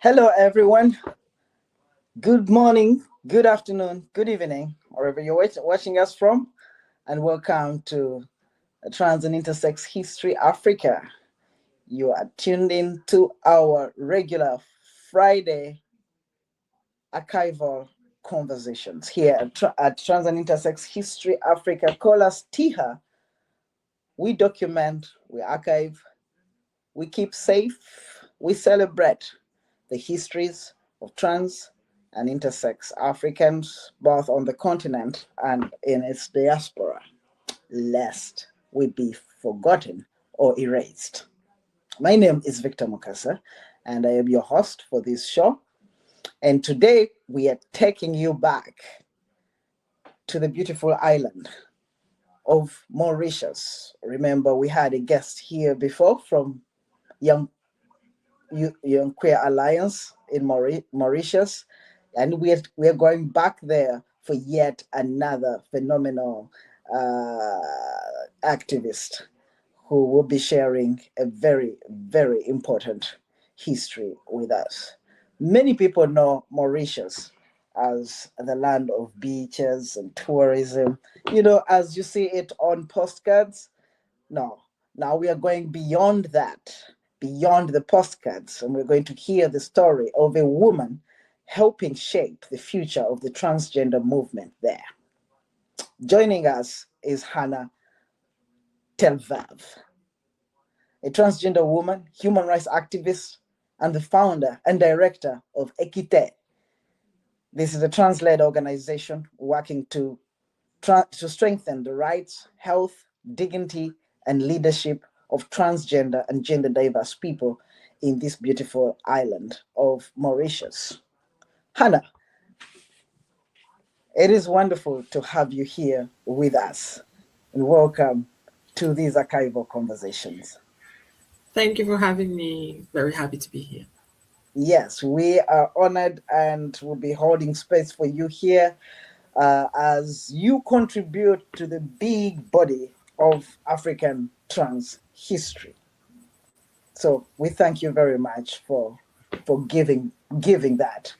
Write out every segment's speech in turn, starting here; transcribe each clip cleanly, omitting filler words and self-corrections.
Hello, everyone. Good morning, good afternoon, good evening, wherever you're watching us from, and welcome to Trans and Intersex History Africa. You are tuned in to our regular Friday Archival Conversations here at Trans and Intersex History Africa. Call us TIHA. We document, we archive, we keep safe, we celebrate the histories of trans and intersex Africans, both on the continent and in its diaspora, lest we be forgotten or erased. My name is Victor Mukasa, and I am your host for this show. And today we are taking you back to the beautiful island of Mauritius. Remember, we had a guest here before from Young Queer Alliance in Mauritius, and we're going back there for yet another phenomenal activist who will be sharing a very, very important history with us. Many people know Mauritius as the land of beaches and tourism, as you see it on postcards. No, now we are going beyond that, beyond the postcards, and we're going to hear the story of a woman helping shape the future of the transgender movement there. Joining us is Hana Telvave, a transgender woman, human rights activist, and the founder and director of EkiT. This is a trans-led organization working to strengthen the rights, health, dignity, and leadership of transgender and gender diverse people in this beautiful island of Mauritius. Hana, it is wonderful to have you here with us, and welcome to these archival conversations. Thank you for having me. Very happy to be here. Yes, we are honored and will be holding space for you here as you contribute to the big body of African trans history. So we thank you very much for giving that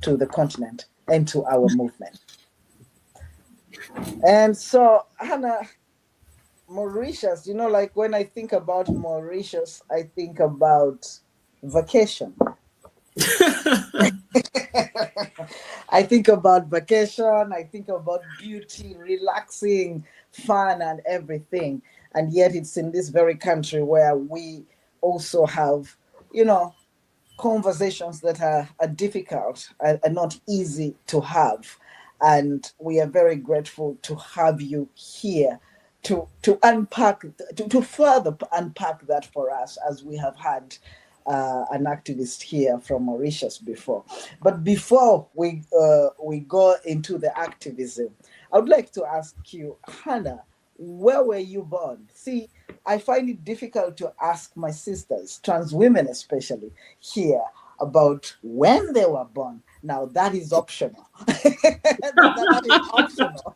to the continent and to our movement. And so, Hannah, Mauritius, like when I think about Mauritius, I think about vacation. I think about vacation, I think about beauty, relaxing, fun, and everything. And yet, it's in this very country where we also have, conversations that are difficult and not easy to have. And we are very grateful to have you here to unpack, to further unpack that for us, as we have had an activist here from Mauritius before. But before we go into the activism, I would like to ask you, Hannah, where were you born? See, I find it difficult to ask my sisters, trans women especially, here about when they were born. Now that is optional. that is optional.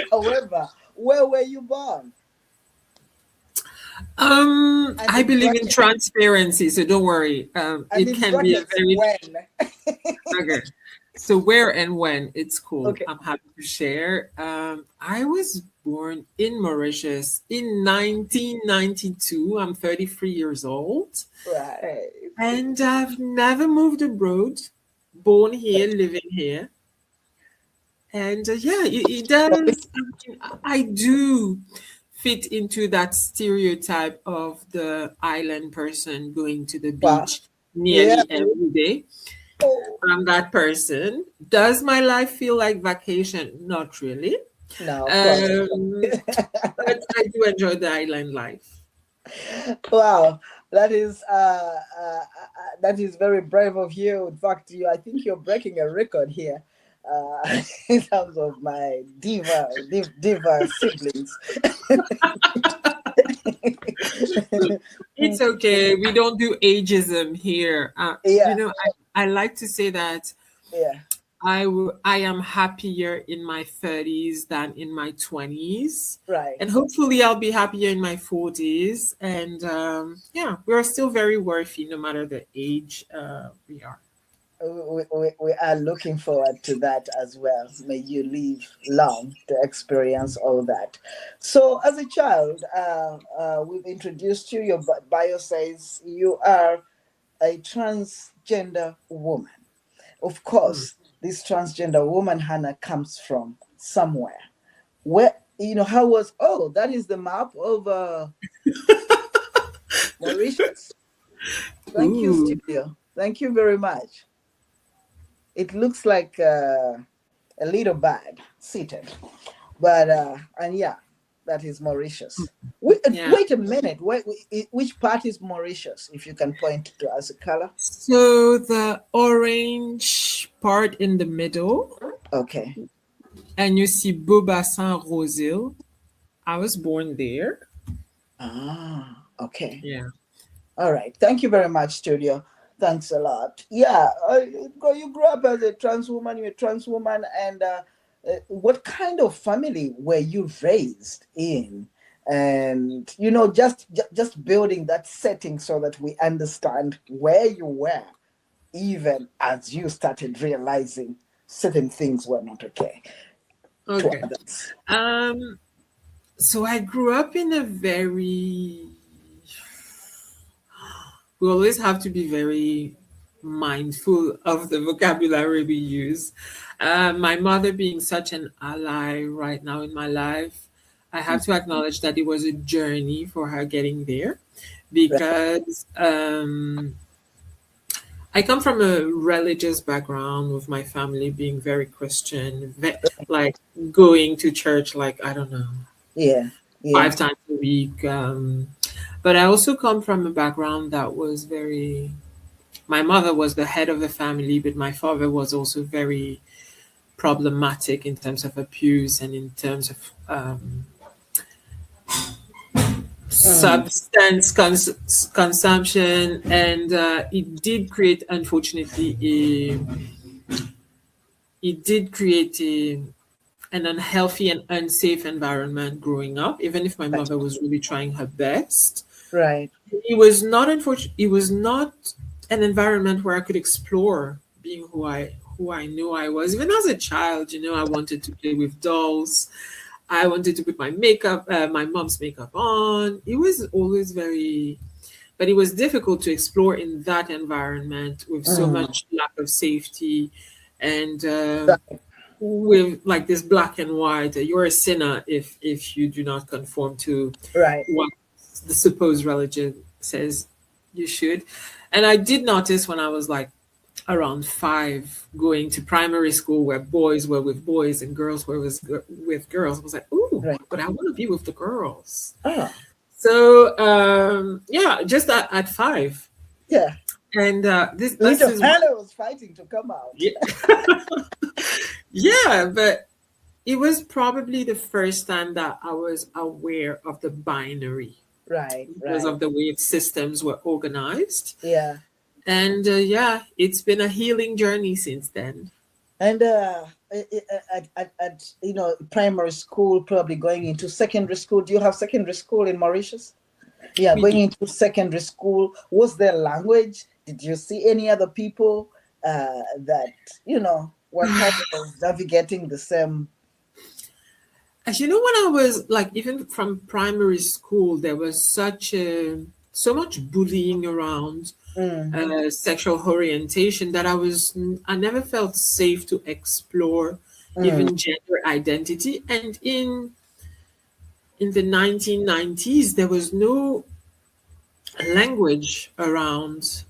However, where were you born? I believe in transparency, so don't worry. It can be a very okay. So where and when, it's cool. Okay. I'm happy to share. I was born in Mauritius in 1992. I'm 33 years old. Right. And I've never moved abroad. Born here, living here. And it does. I do fit into that stereotype of the island person going to the beach nearly every day. I'm that person. Does my life feel like vacation? Not really. No, but I do enjoy the island life. Wow, that is very brave of you. In fact, I think you're breaking a record here in terms of my diva siblings. It's okay. We don't do ageism here. I like to say that I am happier in my 30s than in my 20s. Right. And hopefully I'll be happier in my 40s. And we're still very worthy no matter the age we are. we are looking forward to that as well. May you live long to experience all that. So, as a child, we've introduced you. Your bio says you are a transgender woman. Of Mm. course, this transgender woman, Hannah, comes from somewhere. Where, how was, oh, that is the map of Mauritius. Thank you, Ooh, studio. Thank you very much. It looks like a little bad seated, but and yeah, that is Mauritius. yeah. Wait a minute. Which part is Mauritius? If you can point to as a color. So the orange part in the middle, Okay. and you see Beaubassin Rosil. I was born there. Ah, okay. Yeah. All right. Thank you very much, studio. Thanks a lot. Yeah, you grew up as a trans woman. You're a trans woman, and what kind of family were you raised in? And just building that setting so that we understand where you were, even as you started realizing certain things were not okay to Okay. others. Um. So I grew up in a very. We always have to be very mindful of the vocabulary we use. My mother being such an ally right now in my life, I have to acknowledge that it was a journey for her getting there Right. because I come from a religious background with my family being very Christian, like going to church, like, I don't know, Yeah. Yeah. 5 times a week. But I also come from a background that was very, my mother was the head of the family, but my father was also very problematic in terms of abuse and in terms of Mm, consumption. And it did create, unfortunately, it did create an unhealthy and unsafe environment growing up, even if my right. mother was really trying her best. Right. It was not unfortunate. It was not an environment where I could explore being who I knew I was. Even as a child, I wanted to play with dolls. I wanted to put my mom's makeup on. It was always very, but it was difficult to explore in that environment with so Mm, much lack of safety and right. with like this black and white. You're a sinner if you do not conform to Right. what the supposed religion says you should. And I did notice when I was like around 5, going to primary school where boys were with boys and girls were with girls. I was like, ooh, Right. but I want to be with the girls. Ah, So yeah, just at 5. yeah. And this Little is what, Hannah was fighting to come out. yeah, yeah, but it was probably the first time that I was aware of the binary Right. because Right. of the way systems were organized. Yeah. And yeah, it's been a healing journey since then. And at primary school, probably going into secondary school. Do you have secondary school in Mauritius? Yeah, We going do. into secondary school. Was there language? Did you see any other people that were kind of navigating the same? As you know, when I was like, even from primary school, there was so much bullying around Mm, sexual orientation that I never felt safe to explore mm, even gender identity. And in the 1990s, there was no language around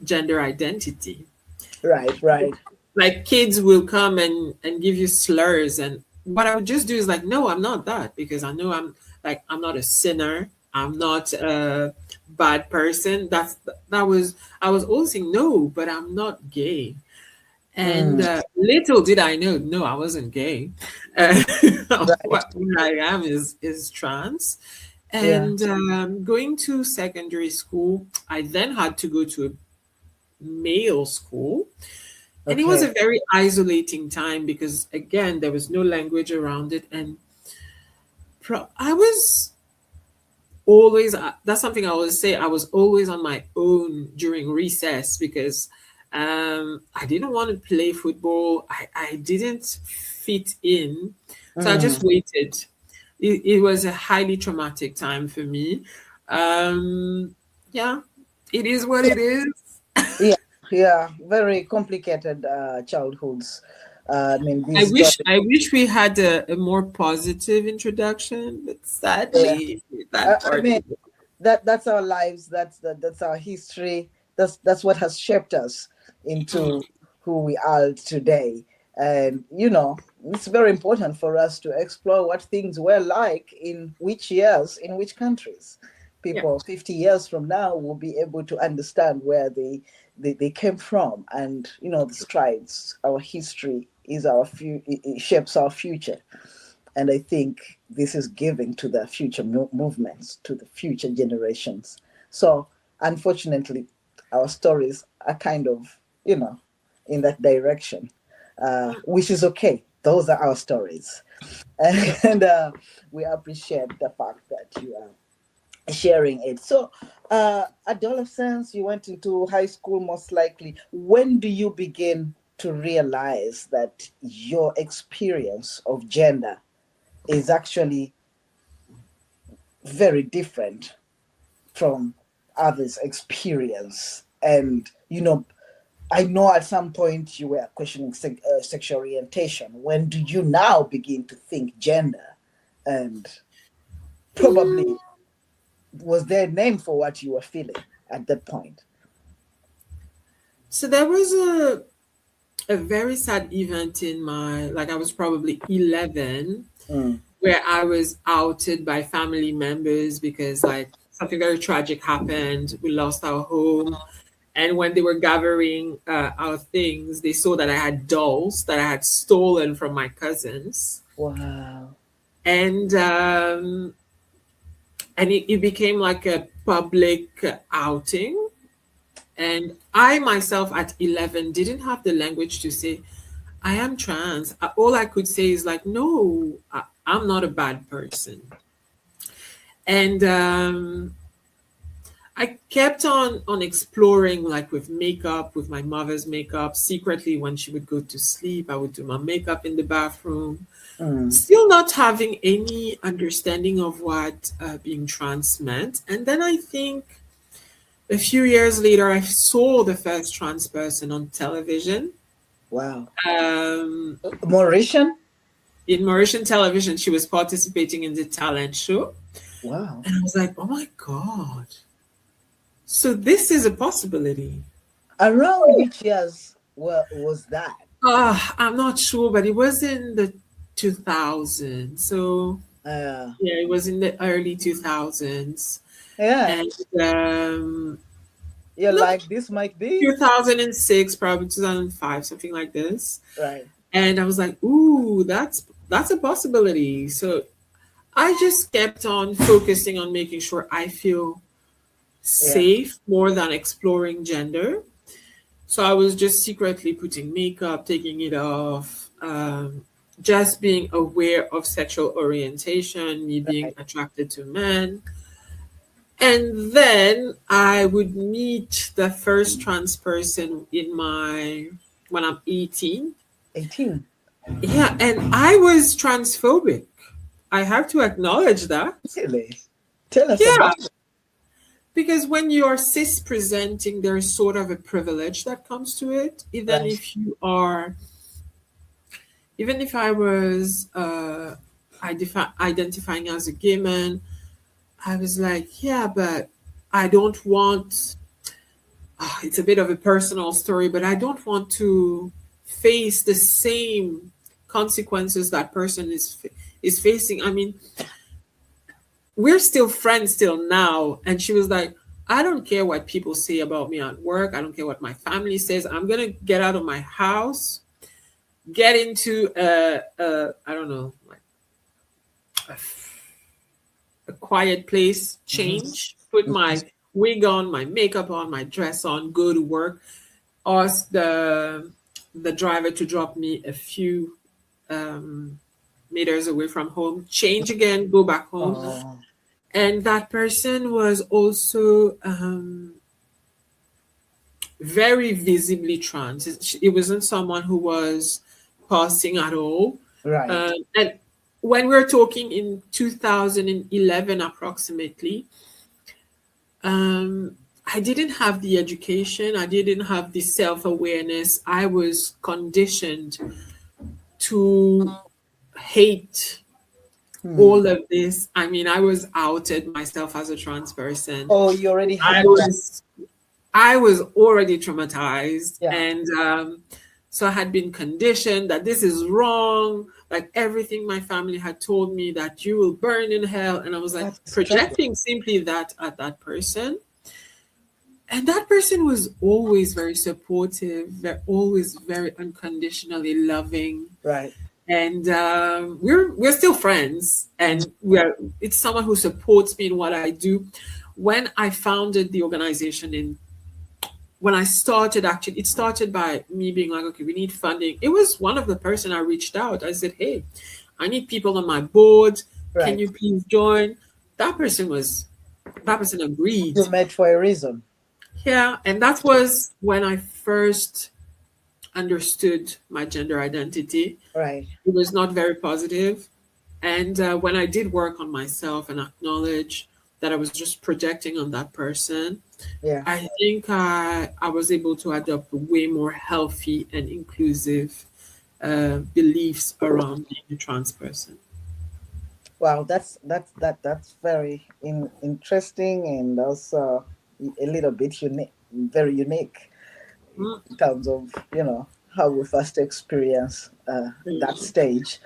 gender identity. right. Right. Like kids will come and give you slurs, and what I would just do is like, no, I'm not that, because I know I'm not a sinner, I'm not a bad person. That was, I was always saying no, but I'm not gay. And Mm, little did I know, no, I wasn't gay. uh, right. what I am is trans. Yeah. And going to secondary school, I then had to go to a male school, and it was Okay. a very isolating time because, again, there was no language around it. And I was always, that's something I always say, I was always on my own during recess because I didn't want to play football. I didn't fit in. So I Mm. just waited. It was a highly traumatic time for me. Yeah, it is what it is. Yeah, yeah, very complicated childhoods. I mean, I these wish stories. I wish we had a more positive introduction, but Yeah. sadly, that I part. mean, that's our lives. That's our history. That's what has shaped us Mm, into who we are today. And it's very important for us to explore what things were like in which years, in which countries. yeah. People 50 years from now will be able to understand where they came from, and the strides. Our history is it shapes our future. And I think this is giving to the future movements, to the future generations. So unfortunately, our stories are kind of in that direction, Mm, which is okay. Those are our stories. yeah. And we appreciate the fact that you are sharing it. So adolescence, you went into high school most likely. When do you begin to realize that your experience of gender is actually very different from others' experience? And I know at some point you were questioning sexual orientation. When do you now begin to think gender? And Mm. probably, was there a name for what you were feeling at that point? So there was a very sad event in my, like, I was probably 11, Mm. where I was outed by family members because, like, something very tragic happened. We lost our home. And when they were gathering our things, they saw that I had dolls that I had stolen from my cousins. Wow. And it became like a public outing. And I myself at 11 didn't have the language to say, I am trans. All I could say is like, no, I'm not a bad person. And I kept on exploring, like, with makeup, with my mother's makeup. Secretly, when she would go to sleep, I would do my makeup in the bathroom. Mm. Still not having any understanding of what being trans meant. And then I think a few years later, I saw the first trans person on television. Wow. Um, Mauritian? in Mauritian television, she was participating in the talent show. Wow. And I was like, oh my God. So this is a possibility. Around which years was that? I'm not sure, but it was in the 2000s. So Uh, yeah, it was in the early 2000s. yeah. And You're no, like, this might be 2006, probably 2005, something like this. right. And I was like, ooh, that's a possibility. So I just kept on focusing on making sure I feel Yeah. safe more than exploring gender. So I was just secretly putting makeup, taking it off, just being aware of sexual orientation, me being Right. attracted to men. And then I would meet the first trans person when I'm 18. 18. Yeah, and I was transphobic. I have to acknowledge that. Really? Tell us Yeah, about it. because when you're cis presenting, there's sort of a privilege that comes to it. Right. Even if I was identifying as a gay man, I was like, yeah, but I don't want, it's a bit of a personal story, but I don't want to face the same consequences that person is facing. I mean, we're still friends till now. And she was like, I don't care what people say about me at work. I don't care what my family says. I'm going to get out of my house, get into I don't know, like a quiet place, Mhm. change, put my wig on, my makeup on, my dress on, go to work, ask the driver to drop me a few um, meters away from home, change again, go back home. Oh, And that person was also very visibly trans. It wasn't someone who was passing at all. Right. And when we're talking in 2011 approximately, I didn't have the education, I didn't have the self awareness. I was conditioned to hate Hmm. all of this. I mean, I was outed myself as a trans person. Oh, you already I had that. was I was already traumatized, Yeah. and so I had been conditioned that this is wrong. Like everything my family had told me that you will burn in hell, and I was like That is terrible. projecting simply that at that person. And that person was always very supportive, always very unconditionally loving, Right. and we're still friends, Mm. and we're it's someone who supports me in what I do. When I founded the organization in when I started, actually, it started by me being like, okay, we need funding. It was one of the person I reached out. I said, hey, I need people on my board. Can Right. you please join? That person was that person agreed. You met for a reason. Yeah, and that was when I first understood my gender identity. Right. It was not very positive. And when I did work on myself and acknowledge that I was just projecting on that person, Yeah. I think I was able to adopt way more healthy and inclusive beliefs around being a trans person. Wow. That's very interesting and also a little bit unique, very unique Mm. in terms of how we first experience that stage.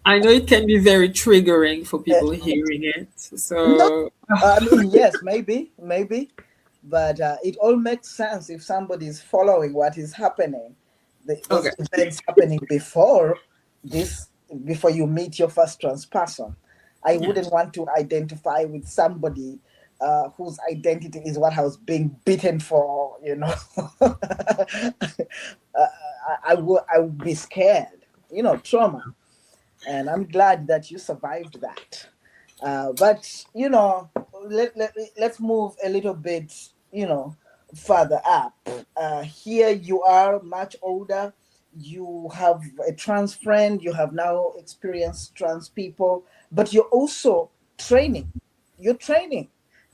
I know it can be very triggering for Uh, people hearing it. no, So, I mean yes, maybe, but it all makes sense if somebody is following what is happening, those okay. events happening before this, before you meet your first trans person. I Yeah. wouldn't want to identify with somebody whose identity is what I was being beaten for. I would be scared. Trauma, and I'm glad that you survived that. But let's move a little bit, further up. Here you are, much older. You have a trans friend. You have now experienced trans people, but you're also training. You're training.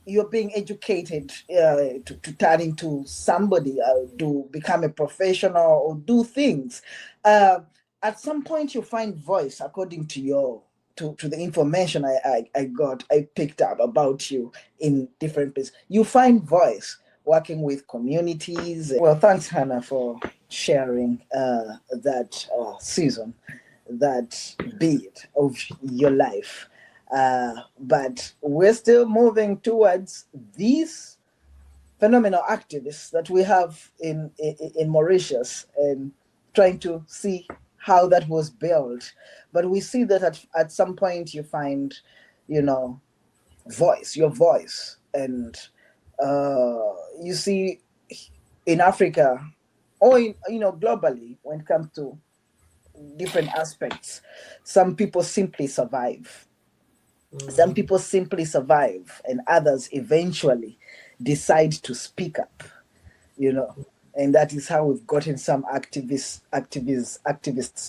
You're being educated to turn into somebody, to become a professional or do things. Uh, at some point, you find voice according to your to the information I got, I picked up about you in different places. You find voice working with communities. Well, thanks, Hannah, for sharing that season, that bit of your life. But we're still moving towards these phenomenal activists that we have in Mauritius, and trying to see how that was built. But we see that at some point you find, you know, your voice, and you see in Africa or globally, when it comes to different aspects, some people simply survive. Some Mm. people simply survive, and others eventually decide to speak up, you know. And that is how we've gotten some activists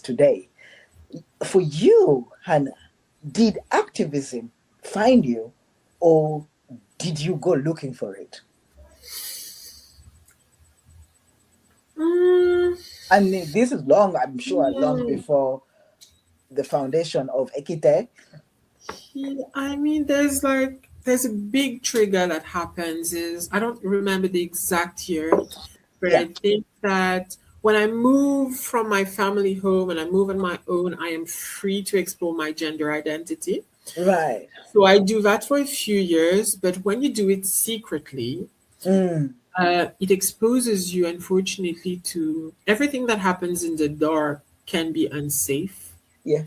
today. For you, Hannah, did activism find you, or did you go looking for it? Mm, I mean, this is long, I'm sure, long mm. before the foundation of EkiT. Yeah, I mean, there's a big trigger that happens. Is I don't remember the exact year, but Yeah, I think that when I move from my family home and I move on my own, I am free to explore my gender identity. right. So I do that for a few years, but when you do it secretly, Mm, it exposes you, unfortunately, to everything that happens in the dark can be unsafe. yeah,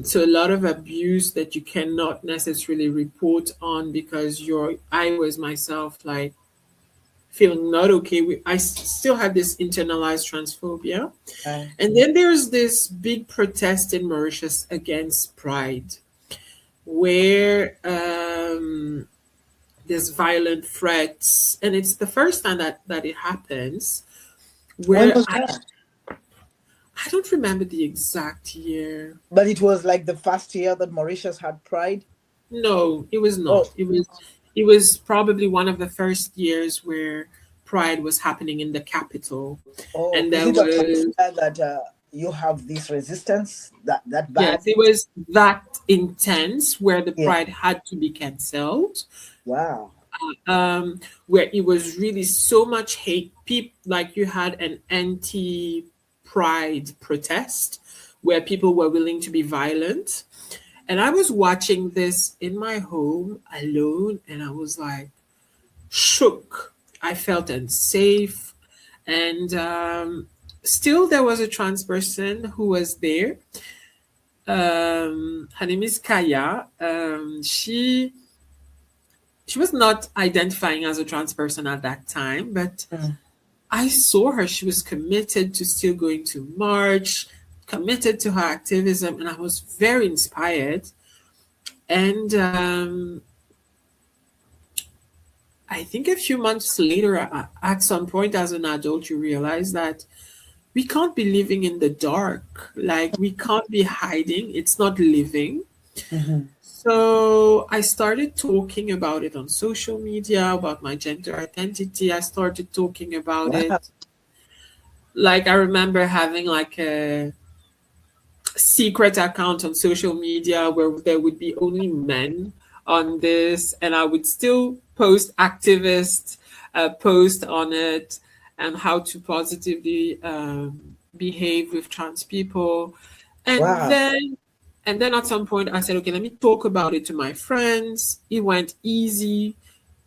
So a lot of abuse that you cannot necessarily report on because I was myself like feeling not okay. I still had this internalized transphobia. right. And then there's this big protest in Mauritius against pride, where there's violent threats, and it's the first time that it happens. When Where was that? I don't remember the exact year. But it was like the first year that Mauritius had Pride. No, it was Oh, not. It was probably one of the first years where Pride was happening in the capital, oh, and is there it a first was year that you have this resistance that bad? yes, it was that intense where the Yeah. Pride had to be cancelled. Wow. Where it was really so much hate. People like you had an anti-Pride protest where people were willing to be violent. And I was watching this in my home alone, and I was like shook. I felt unsafe. And still, there was a trans person who was there. Her name is Kaya. She was not identifying as a trans person at that time, but Mm. I saw her. She was committed to still going to march, committed to her activism, and I was very inspired. And I think a few months later, at some point as an adult, you realize that we can't be living in the dark. Like, we can't be hiding. It's not living. Mhm. So I started talking about it on social media, about my gender identity. I started talking about Wow. it. Like, I remember having like a secret account on social media where there would be only men on this, and I would still post activist post on it and how to positively behave with trans people. And Wow. then and then at some point I said, okay, let me talk about it to my friends. It went easy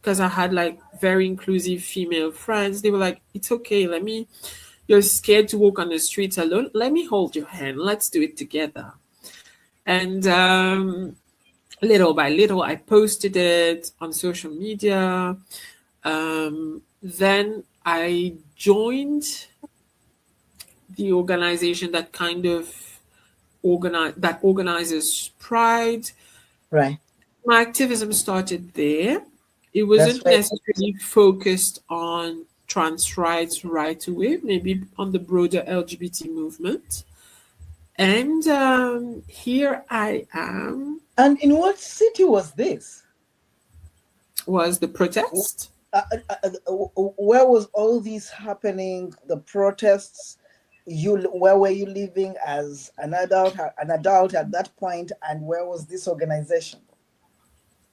because I had like very inclusive female friends. They were like, it's okay, you're scared to walk on the streets alone. Let me hold your hand. Let's do it together. And little by little, I posted it on social media. Then I joined the organization that kind of organizes Pride. Right. My activism started there. It That's wasn't right. necessarily focused on trans rights right away, maybe on the broader LGBT movement. And here I am. And in what city was this? Was the protest? Where was all this happening? The protests. Where were you living as an adult? An adult at that point, and where was this organization?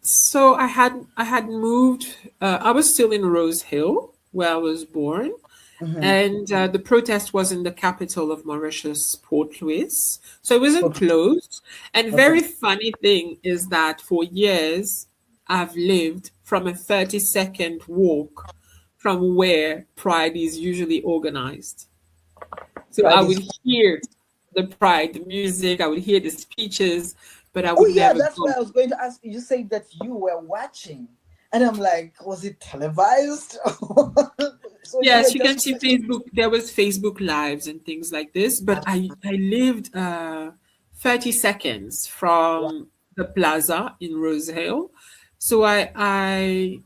So I had moved. I was still in Rose Hill, where I was born, Mm-hmm. and the protest was in the capital of Mauritius, Port Louis. So it wasn't Okay. closed. And Okay. very funny thing is that for years I've lived from a 30-second walk from where Pride is usually organized. So I Pride would is. hear the Pride, the music, I would hear the speeches, but I Oh would yeah, never that's go. where I was going to ask. You said that you were watching, and I'm like, was it televised? So you were Yes, you can just see watching. Facebook. There was Facebook lives and things like this, but I lived 30 seconds Wow. from the plaza in Rosehill, so I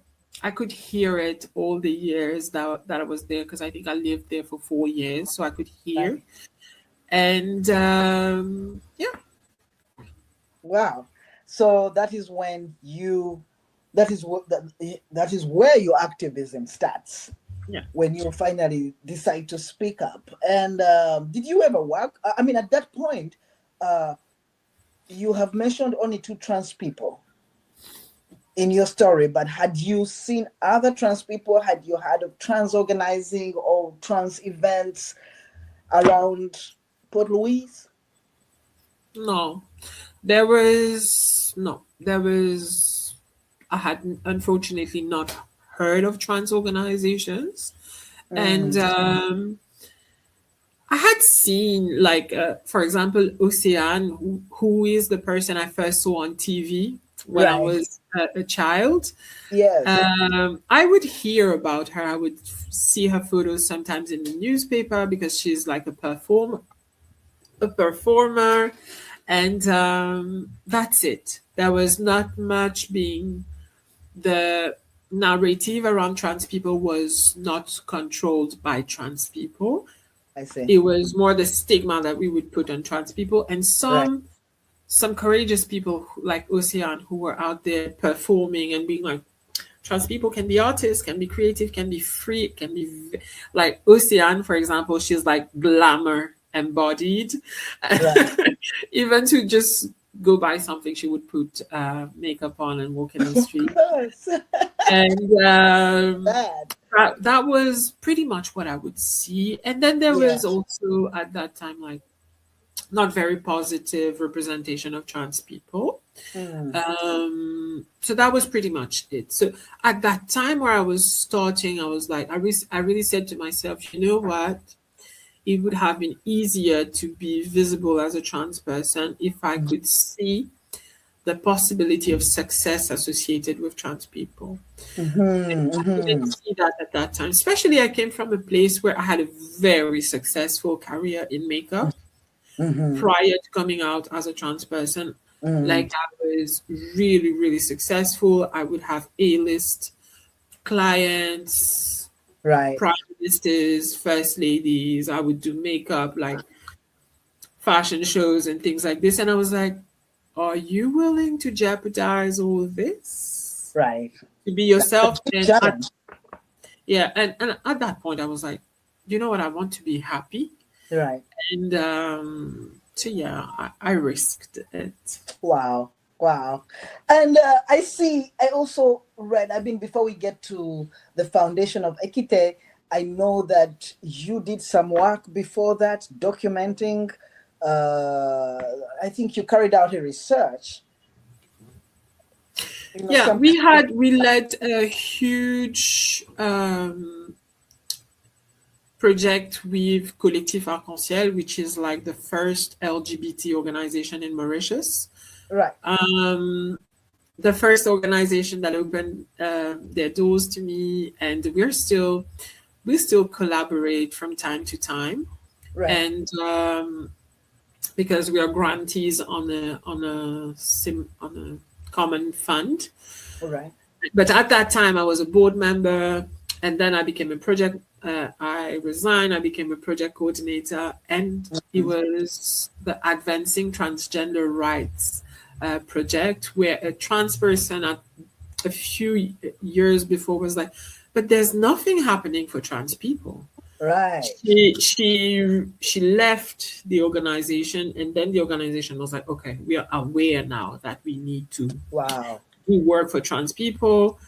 could hear it all the years that I was there because I think I lived there for 4 years, so I could hear. Right. And yeah, Wow. So that is when you. That is what that is where your activism starts. yeah. When you finally decide to speak up. And did you ever work? I mean, at that point, uh, you have mentioned only two trans people in your story, but had you seen other trans people? Had you heard of trans organizing or trans events around Port Louis? No, there was no, there was. I had unfortunately not heard of trans organizations, and Mm, I had seen like, for example, Ocean, who is the person I first saw on TV when I right. was a child. Yes. I would hear about her. I would see her photos sometimes in the newspaper because she's like a performer, and that's it. There was not much being the narrative around trans people was not controlled by trans people. I see. It was more the stigma that we would put on trans people, and Right. some courageous people like Ocean who were out there performing and being like, trans people can be artists, can be creative, can be free, can be like Ocean, for example. She's like glamour embodied. Right. Even to just go buy something, she would put makeup on and walk in the street. Yes. And Bad. that was pretty much what I would see. And then there Yeah. was also at that time like not very positive representation of trans people. So that was pretty much it. So at that time where I was starting, I was like, I really said to myself, you know what? It would have been easier to be visible as a trans person if I could see the possibility of success associated with trans people. And I didn't see that at that time. Especially I came from a place where I had a very successful career in makeup prior to coming out as a trans person. Like I was really, really successful. I would have A-list clients, Right. prime ministers, first ladies. I would do makeup, like fashion shows and things like this. And I was like, are you willing to jeopardize all this Right. to be yourself? Big challenge. And at that point, I was like, you know what? I want to be happy. Right. And so, yeah, I risked it. Wow. Wow. And I also read, I mean, before we get to the foundation of EkiT, I know that you did some work before that, documenting, I think you carried out a research. Yeah, we led a huge project with Collectif Arc-en-Ciel, which is like the first LGBT organization in Mauritius. Right. The first organization that opened their doors to me, and we still collaborate from time to time. Right. And because we are grantees on a common fund. Right. But at that time, I was a board member, and then I became a project. I resigned. I became a project coordinator, and it was the Advancing Transgender Rights project, where a trans person a few years before was like, but there's nothing happening for trans people. Right. She left the organization, and then the organization was like, okay, we are aware now that we need to do work for trans people.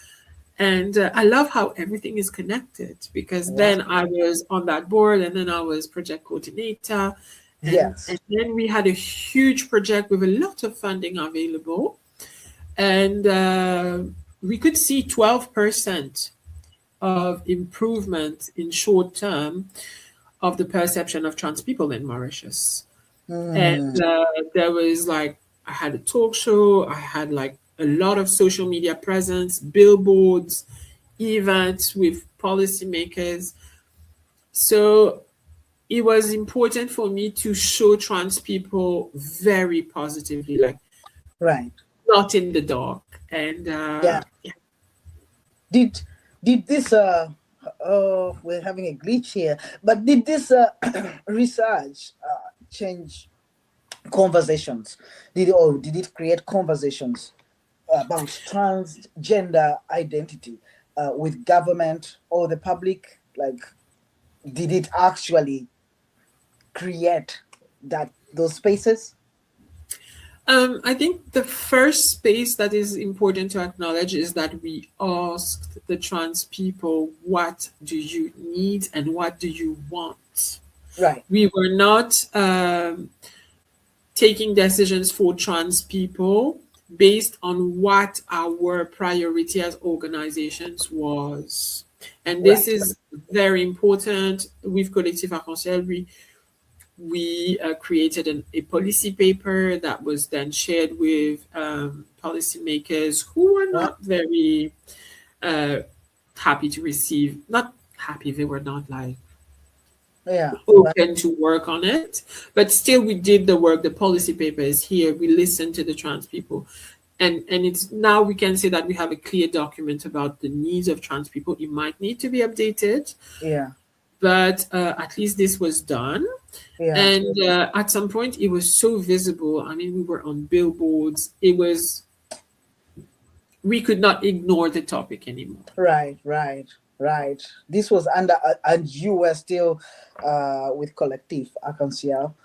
And I love how everything is connected, because then I was on that board, and then I was project coordinator. And then we had a huge project with a lot of funding available. And we could see 12% of improvement in short term of the perception of trans people in Mauritius. And there was like, I had a talk show, I had like a lot of social media presence, billboards, events with policymakers. So it was important for me to show trans people very positively, like not in the dark. And Did this we're having a glitch here, but did this research change conversations? Did it create conversations about transgender identity with government or the public? Like, did it actually create those spaces? I think the first space that is important to acknowledge is that we asked the trans people, what do you need and what do you want? Right. We were not taking decisions for trans people based on what our priority as organizations was. And this is very important. With Collectif Arc-en-Ciel, we created a policy paper that was then shared with policymakers who were not very happy to receive, not happy, they were not like open to work on it. But still, we did the work. The policy paper is here. We listened to the trans people. and it's now we can say that we have a clear document about the needs of trans people. It might need to be updated, Yeah. but at least this was done. Yeah. And at some point, it was so visible. I mean, we were on billboards. We could not ignore the topic anymore. Right. Right. Right. This was under, and you were still with Collective Arc-en-Ciel.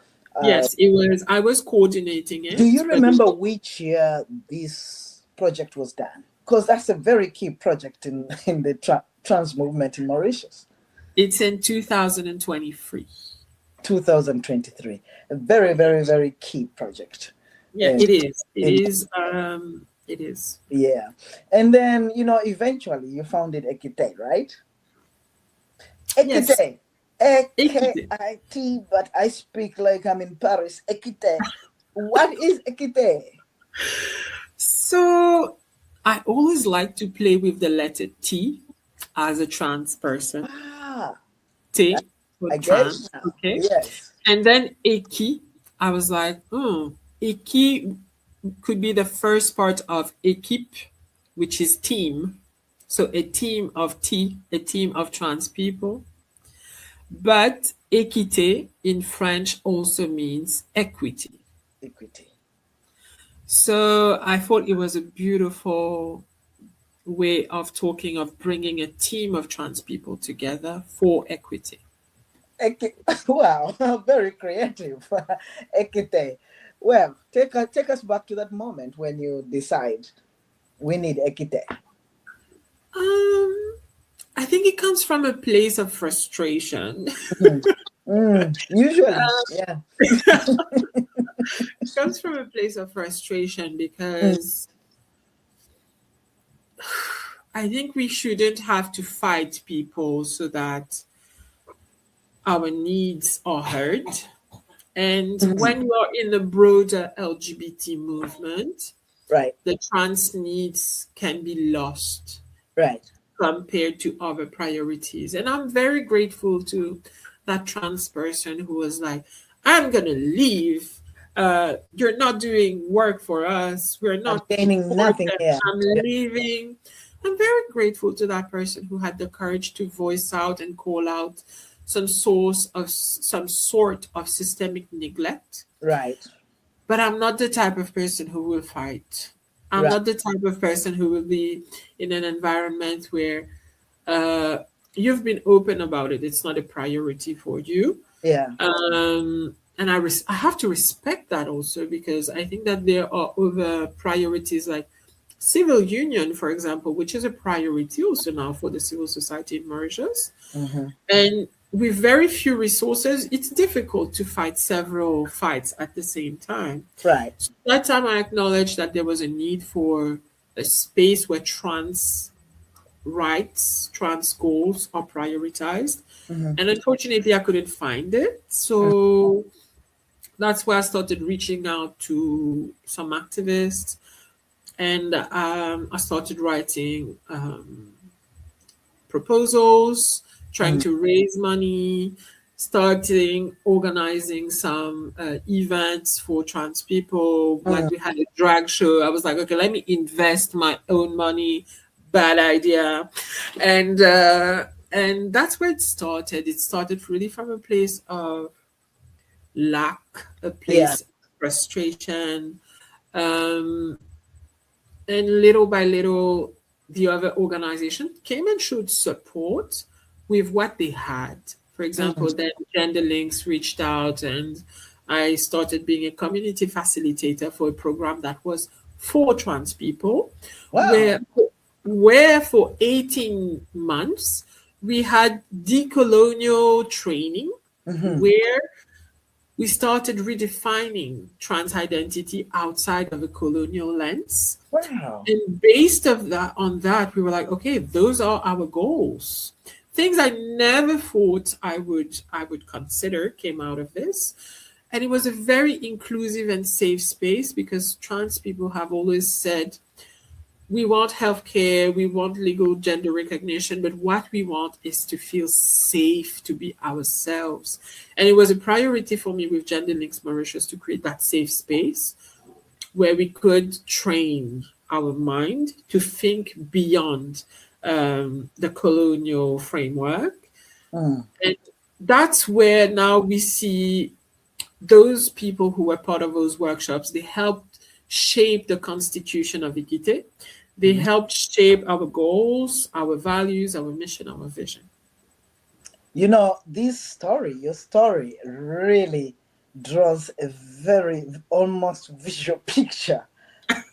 Yes, it was. I was coordinating Do you it, but remember which year this project was done? Because that's a very key project in the trans movement in Mauritius. it's in 2023. 2023. A very, very, very key project. Yeah, Uh, it is. It in, is. It is. yeah. And then, eventually you founded EkiT, right? Yes. EkiT. EkiT. EKIT, but I speak like I'm in Paris. EkiT. What is EkiT? So I always like to play with the letter T as a trans person. Ah, T for I get it trans. now. Okay. Yes. And then Eki, I was like, Eki could be the first part of équipe, which is team. So a team of T, a team of trans people. But équité in French also means equity. Equity. So I thought it was a beautiful way of talking of bringing a team of trans people together for equity. Wow, very creative. EkiT. Well, take us back to that moment when you decide we need EkiT. I think it comes from a place of frustration. Usually, yeah. It comes from a place of frustration because I think we shouldn't have to fight people so that our needs are heard. And when you're in the broader LGBT movement, Right, the trans needs can be lost right. compared to other priorities. And I'm very grateful to that trans person who was like, I'm going to leave. You're not doing work for us. We're I'm not gaining nothing important. here. I'm leaving. I'm very grateful to that person who had the courage to voice out and call out some sort of systemic neglect. Right, But I'm not the type of person who will fight. I'm right. not the type of person who will be in an environment where you've been open about it. It's not a priority for you. Yeah, And I have to respect that also because I think that there are other priorities like civil union, for example, which is a priority also now for the civil society in Mauritius. And with very few resources, it's difficult to fight several fights at the same time. right. So that time I acknowledged that there was a need for a space where trans rights, trans goals are prioritized. And unfortunately, I couldn't find it. So that's why I started reaching out to some activists and I started writing proposals, trying to raise money, starting organizing some events for trans people. Like we had a drag show. I was like, okay, let me invest my own money. Bad idea, and that's where it started. It started really from a place of lack, a Yeah, place of frustration, um, and little by little, the other organization came and showed support with what they had. For example, then Gender Links reached out and I started being a community facilitator for a program that was for trans people, wow. where for 18 months we had decolonial training where we started redefining trans identity outside of a colonial lens. Wow. And based on that, we were like, okay, those are our goals. Things I never thought I would consider came out of this. And it was a very inclusive and safe space because trans people have always said, we want healthcare, we want legal gender recognition, but what we want is to feel safe to be ourselves. And it was a priority for me with Gender Links Mauritius to create that safe space where we could train our mind to think beyond the colonial framework. Mm. And that's where now we see those people who were part of those workshops, they helped shape the constitution of EkiT. They helped shape our goals, our values, our mission, our vision. You know, your story really draws a very almost visual picture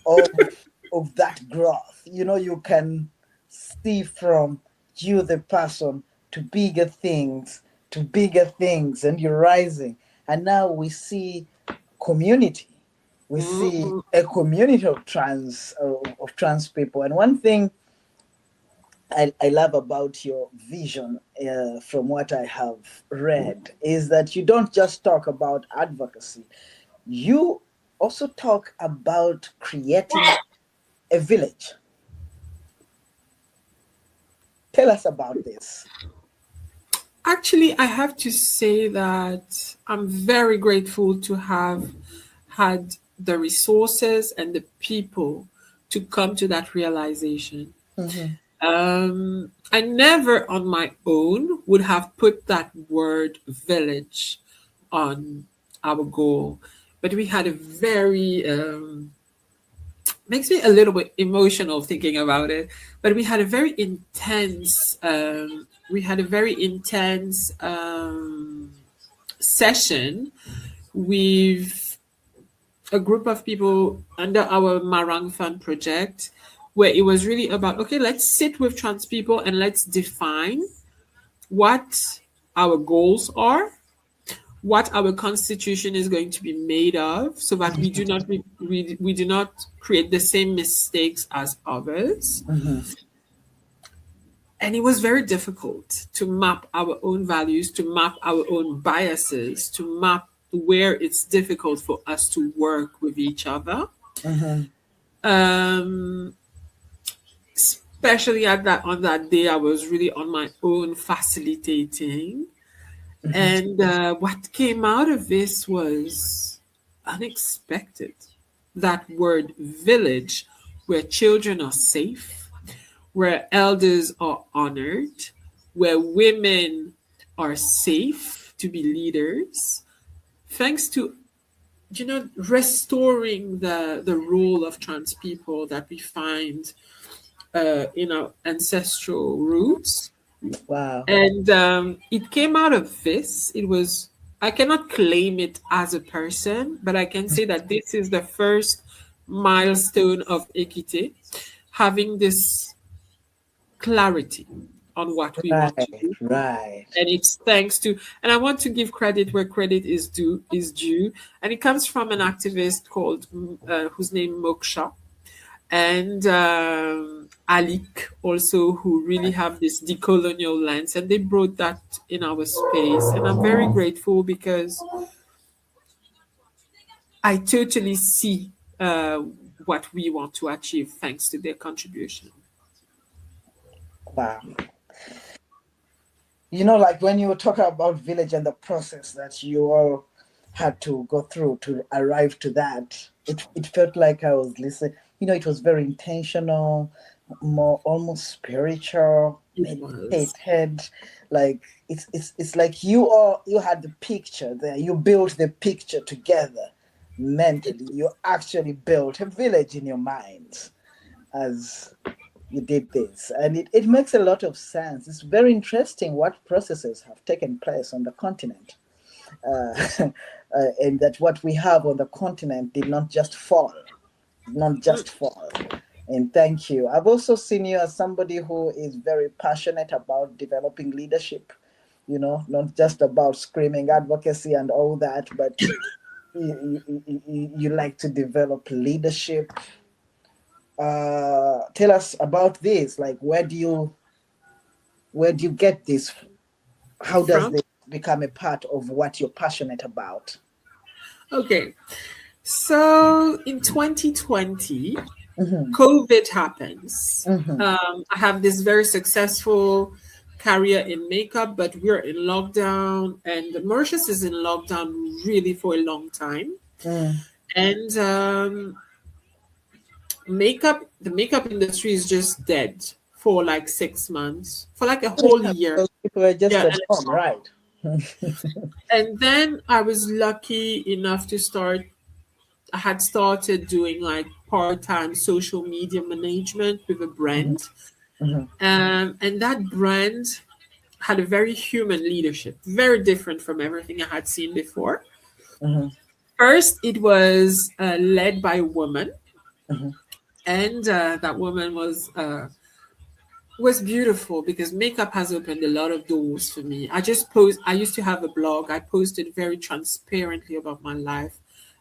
of that growth. You know, you can see from you the person to bigger things, and you're rising. And now we see community. We see Mhm. a community of trans people. And one thing I love about your vision, from what I have read, is that you don't just talk about advocacy, you also talk about creating a village. Tell us about this. Actually, I have to say that I'm very grateful to have had the resources and the people to come to that realization. Mm-hmm. I never on my own would have put that word village on our goal, but we had a very makes me a little bit emotional thinking about it. But we had a very intense session with a group of people under our Marang Fund project, where it was really about, okay, let's sit with trans people and let's define what our goals are, what our constitution is going to be made of, so that we do not create the same mistakes as others. Mm-hmm. And it was very difficult to map our own values, to map our own biases, to map where it's difficult for us to work with each other. Mm-hmm. Um, Especially at that on that day, I was really on my own facilitating. And what came out of this was unexpected. That word village, where children are safe, where elders are honored, where women are safe to be leaders, thanks to restoring the role of trans people that we find in our ancestral roots. Wow. And it came out of this. It was, I cannot claim it as a person, but I can say that this is the first milestone of EkiT, having this clarity on what we want to Right, do. right. And it's thanks to, and I want to give credit where credit is due. And it comes from an activist called, whose name Moksha, and Alik also, who really have this decolonial lens, and they brought that in our space. And I'm very grateful because I totally see what we want to achieve thanks to their contribution. Wow. You know, like when you were talking about village and the process that you all had to go through to arrive to that, it felt like I was listening. You know, it was very intentional, more almost spiritual, It was. meditated. Like it's like you had the picture there. You built the picture together It, mentally. You actually built a village in your mind as you did this, and it makes a lot of sense. It's very interesting what processes have taken place on the continent, uh, and that what we have on the continent did not just fall. And thank you. I've also seen you as somebody who is very passionate about developing leadership, you know, not just about screaming advocacy and all that, but you like to develop leadership. Tell us about this. Like, where do you get this? How does from this become a part of what you're passionate about? okay. So in 2020, Mm-hmm. COVID happens. Mm-hmm. I have this very successful career in makeup, but we're in lockdown, and Mauritius is in lockdown really for a long time. Mm. And the makeup industry is just dead for like 6 months, for like a whole year. Those people are just Yeah, at home, right? and then I was lucky enough to start. I had started doing like part-time social media management with a Mhm, brand, mhm, and that brand had a very human leadership, very different from everything I had seen before. mhm, First, it was led by a woman, mhm, and that woman was beautiful because makeup has opened a lot of doors for me. I used to have a blog. I posted very transparently about my life.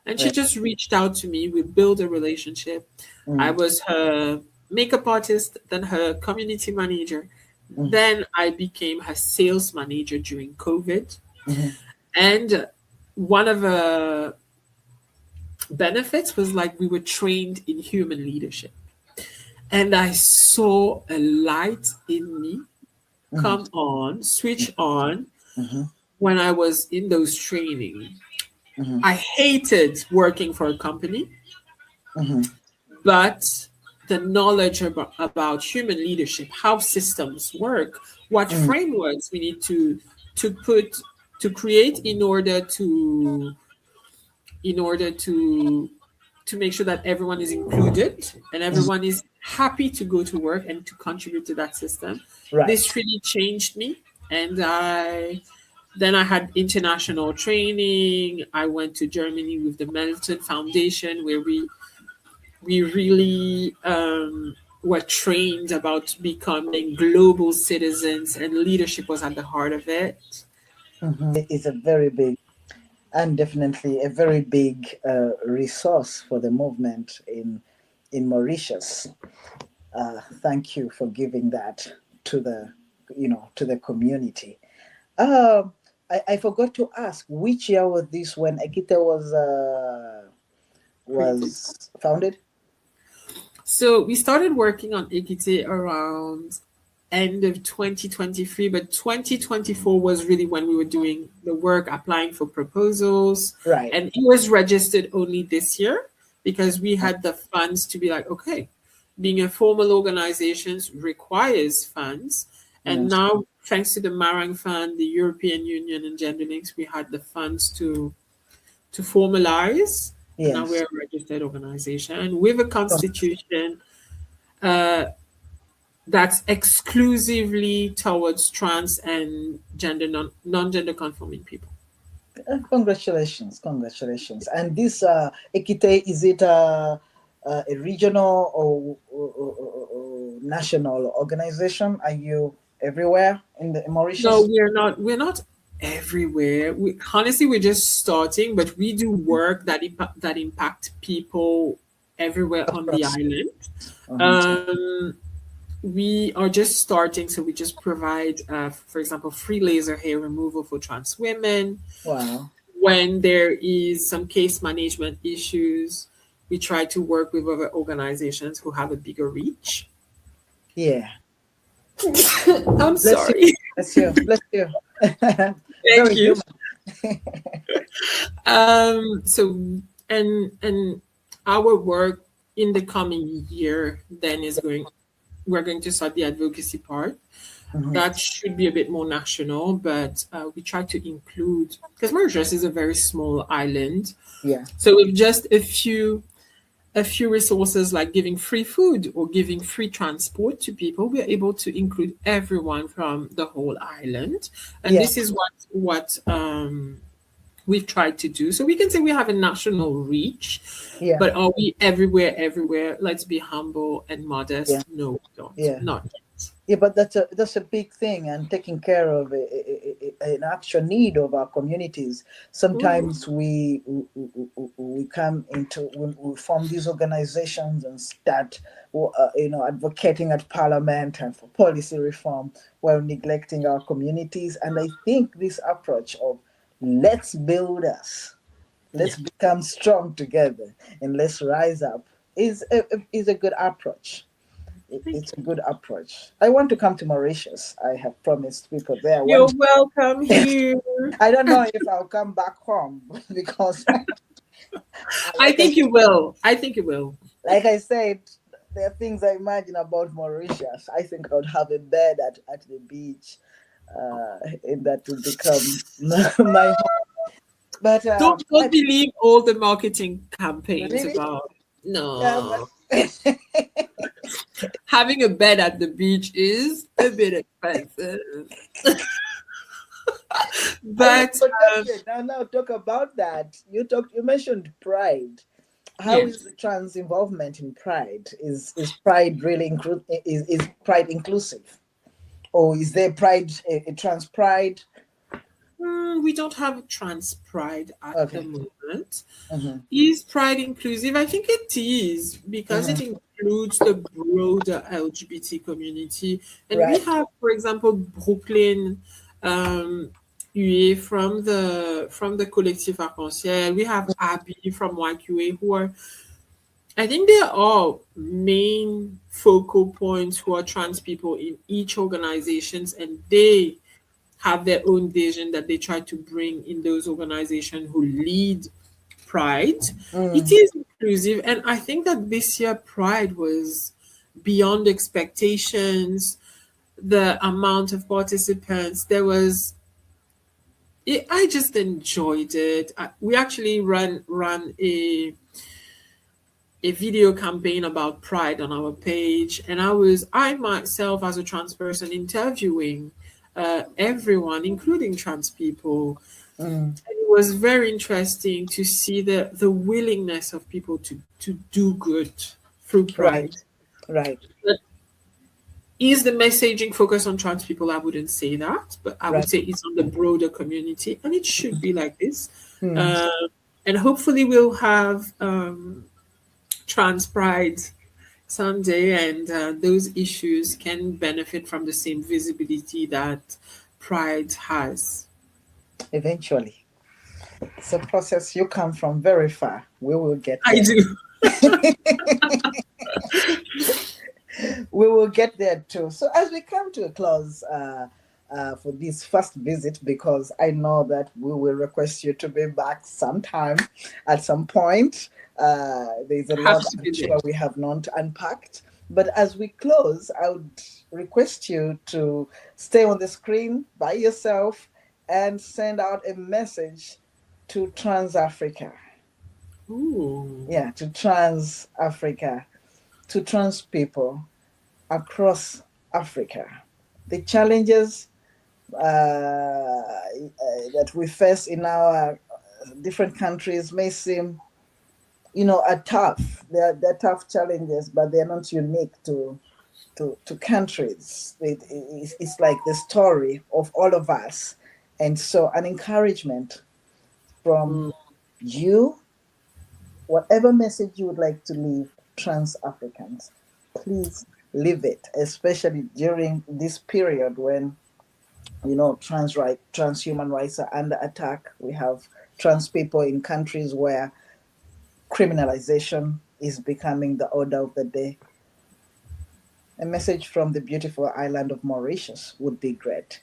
And she right, just reached out to me. We built a relationship. I mm, was her makeup artist, then her community manager. mhm, Then I became her sales manager during COVID. mhm, And one of the benefits was like we were trained in human leadership. And I saw a light in me mhm, come on, switch on mhm, when I was in those training. mhm, I hated working for a company, mhm, but the knowledge about human leadership, how systems work, what mhm, frameworks we need to put to create in order to make sure that everyone is included and mhm. everyone is happy to go to work and to contribute to that system. Right. This really changed me, and I had international training. I went to Germany with the Melton Foundation, where we really were trained about becoming global citizens, and leadership was at the heart of it. It's a very big and definitely a very big resource for the movement in Mauritius. Thank you for giving that to the to the community. Uh, I forgot to ask which year was this when EkiT Created. was founded? So we started working on EkiT around end of 2023, but 2024 was really when we were doing the work, applying for proposals, Right. and it was registered only this year because we had the funds to be like, okay, being a formal organization requires funds, and Yes. now thanks to the Marang Fund, the European Union, and Gender Links, we had the funds to formalize, and now Yes. we're a registered organization with a Oh, constitution uh, that's exclusively towards trans and non-gender conforming people. congratulations, congratulations. And this EkiT, is it a regional or national organization? Are you everywhere in the in No, Mauritius? we're not. We're not everywhere. Honestly, we're just starting, but we do work that impact people everywhere on the Across. island. Mhm. Um, we are just starting, so we just provide, for example, free laser hair removal for trans women. Wow. When there is some case management issues, we try to work with other organizations who have a bigger reach. Yeah. I'm Bless you. sorry. Bless you. Bless you. Thank Very you. human. So and our work in the coming year then is going we're going to start the advocacy part. Mhm. That should be a bit more national, but we try to include because Mauritius is a very small island, Yeah. so with just a few resources like giving free food or giving free transport to people, we're able to include everyone from the whole island. And Yeah. this is we've tried to do. So we can say we have a national reach, Yeah. but are we everywhere, everywhere? Let's be humble and Yeah. modest. No, we don't. Yeah. Not yet. Yeah, but that's a big thing, and taking care of an actual need of our communities. Mhm. Sometimes we come into we form these organizations and start, advocating at Parliament and for policy reform while neglecting our communities. And I think this approach of let's build us, Yeah. let's become strong together, and let's rise up is a good approach. Thank It's you. a good approach. I want to come to Mauritius. I have promised people there one You're day. welcome here. I don't know if I'll come back home because I Like I think you will. I think you will. like I said, there are things I imagine about Mauritius. I think I would have a bed at the beach, and that would become my home. But Don't believe all the marketing campaigns really, about yeah, no. but Having a bed at the beach is a bit expensive. I know. But But Captain, now talk about that. You mentioned pride. How is yes. the trans involvement in pride? Is pride really is pride inclusive, or is there pride a trans pride? We don't have trans pride at the Okay. moment. Mm-hmm. Is pride inclusive? I think it is because it Mm-hmm. includes the broader LGBT community. And we Right. have, for example, Brooklyn um, Hué from the Collectif Arc-en-Ciel. We have Abby from YQA who are, I think they are all main focal points who are trans people in each organizations, and they have their own vision that they try to bring in those organizations who lead Pride. It Mm. is inclusive, and I think that this year Pride was beyond expectations. The amount of participants there was, I just enjoyed it. We actually ran a video campaign about pride on our page, and I myself as a trans person interviewing everyone, including trans people. Mm. And it was very interesting to see the willingness of people to do good through Right. pride. Right. But is the messaging focused on trans people? I wouldn't say that, but I would Right. say it's on the broader community, and it should be like this. Mm. Uh, and hopefully, we'll have trans pride someday, and those issues can benefit from the same visibility that pride has. Eventually, it's a process. You come from very far. We will get I there. do. We will get there too. So as we come to a close for this first visit, because I know that we will request you to be back sometime at some point. There's a Have lot to I'm be there. sure we have not unpacked. But as we close, I would request you to stay on the screen by yourself and send out a message to Trans Africa. Ooh. Yeah, to Trans Africa, to trans people across Africa. The challenges that we face in our different countries may seem, are tough. They're tough challenges, but they're not unique to countries. It's like the story of all of us. And so, an encouragement from Mm. you, whatever message you would like to leave trans Africans, please leave it, especially during this period when trans human rights are under attack. We have trans people in countries where criminalization is becoming the order of the day. A message from the beautiful island of Mauritius would be great.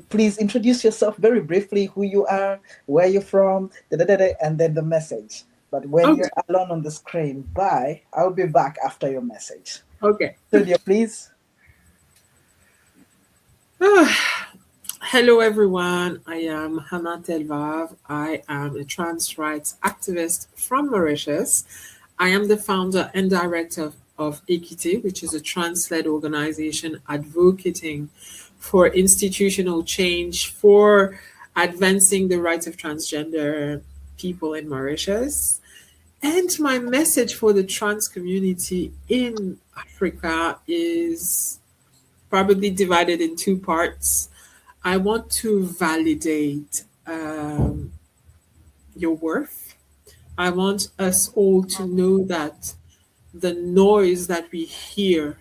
Please introduce yourself very briefly, who you are, where you're from, and then the message. But when Okay. you're alone on the screen, bye. I'll be back after your message. Okay. Studio, please. Hello, everyone. I am Hana Telvave. I am a trans rights activist from Mauritius. I am the founder and director of EkiT, which is a trans led organization advocating for institutional change for advancing the rights of transgender people in Mauritius. And my message for the trans community in Africa is probably divided in two parts. I want to validate your worth. I want us all to know that the noise that we hear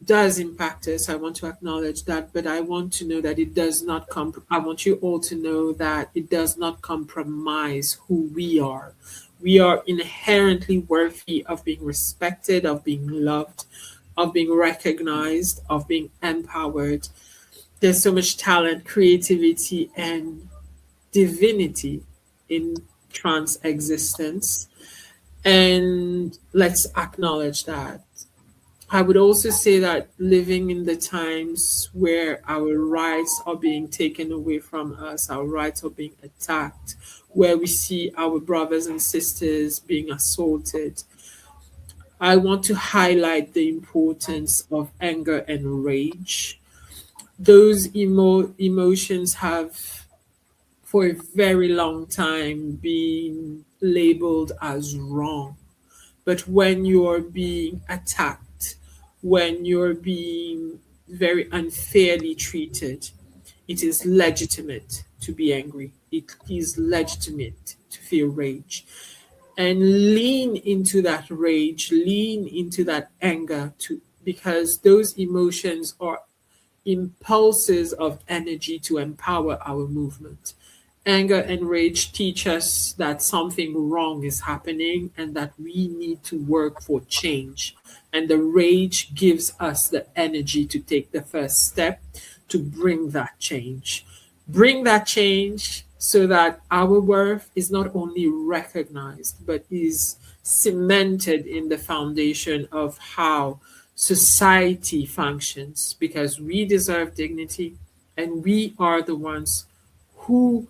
does impact us. I want to acknowledge that, but I want to know that it does not I want you all to know that it does not compromise who we are. We are inherently worthy of being respected, of being loved, of being recognized, of being empowered. There's so much talent, creativity, and divinity in trans existence. And let's acknowledge that. I would also say that living in the times where our rights are being taken away from us, our rights are being attacked, where we see our brothers and sisters being assaulted, I want to highlight the importance of anger and rage. Those emotions have, for a very long time, been labeled as wrong. But when you're being attacked, when you're being very unfairly treated, it is legitimate to be angry. It is legitimate to feel rage. And lean into that rage, lean into that anger to because those emotions are impulses of energy to empower our movement. Anger and rage teach us that something wrong is happening and that we need to work for change. And the rage gives us the energy to take the first step to bring that change. Bring that change so that our worth is not only recognized, but is cemented in the foundation of how society functions because we deserve dignity and we are the ones who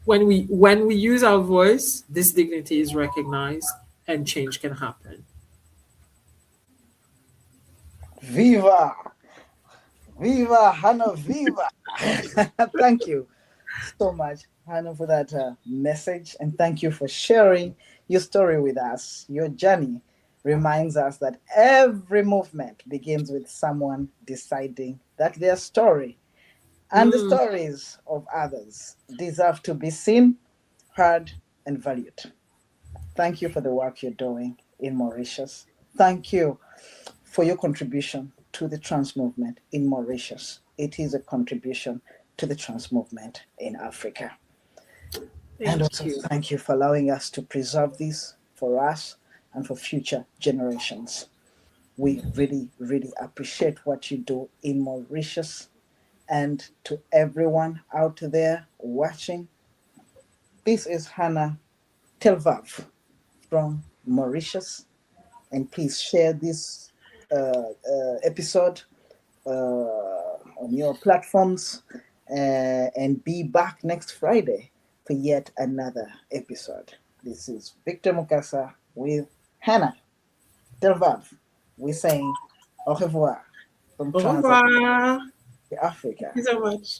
when we use our voice, this dignity is recognized and change can happen. Viva! Viva, Hana, viva! Thank you so much, Hana, for that message. And thank you for sharing your story with us. Your journey reminds us that every movement begins with someone deciding that their story and the Mm, stories of others deserve to be seen, heard, and valued. Thank you for the work you're doing in Mauritius. Thank you for your contribution to the trans movement in Mauritius. It is a contribution to the trans movement in Africa. And thank also, you. thank you for allowing us to preserve this for us and for future generations. We really, really appreciate what you do in Mauritius. And to everyone out there watching, this is Hana Telvave from Mauritius. And please share this episode on your platforms and be back next Friday for yet another episode. This is Victor Mukasa with Hana Telvave. We're saying au revoir from Au Trans revoir. Africa. Thank you so much.